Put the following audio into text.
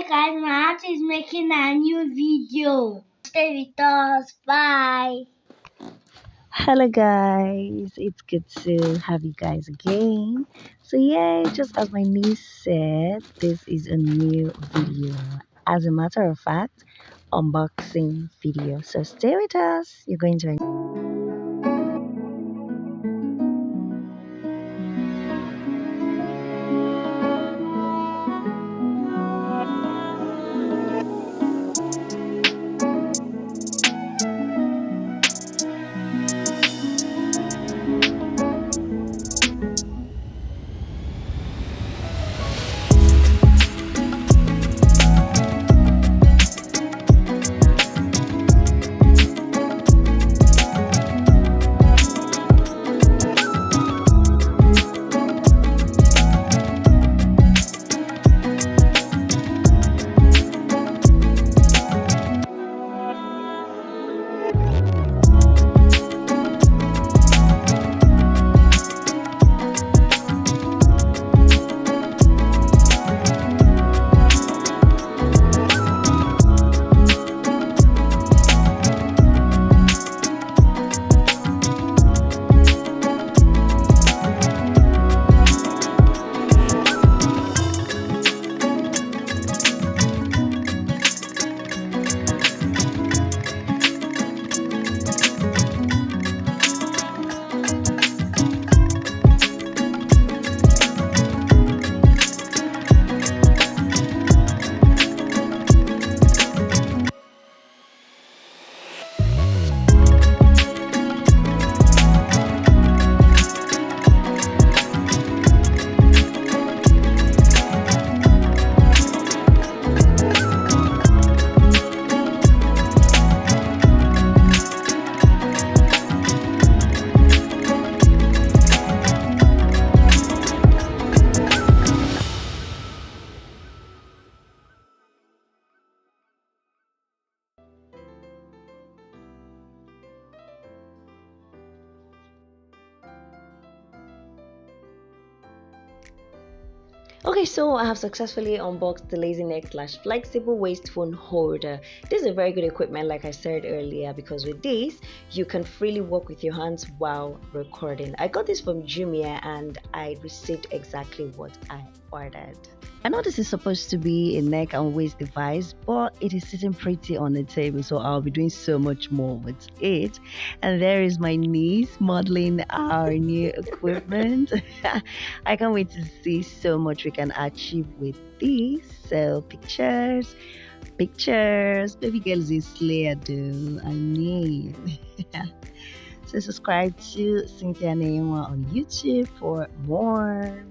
guys, my aunt is making a new video. Stay with us. Bye. Hello guys, it's good to have you guys again. So yeah, just as my niece said, this is a new video. As a matter of fact, unboxing video. So stay with us. You're going to Okay, so I have successfully unboxed the Lazy Neck slash flexible waist phone holder. This is a very good equipment, like I said earlier, because with this you can freely work with your hands while recording. I got this from Jumia and I received exactly what I ordered. I know this is supposed to be a neck and waist device, but it is sitting pretty on the table, so I'll be doing so much more with it. And there is my niece modeling our new equipment. I can't wait to see so much we can achieve with this. So pictures, baby girls is slayer though. I mean. So subscribe to Cynthia Neema on YouTube for more.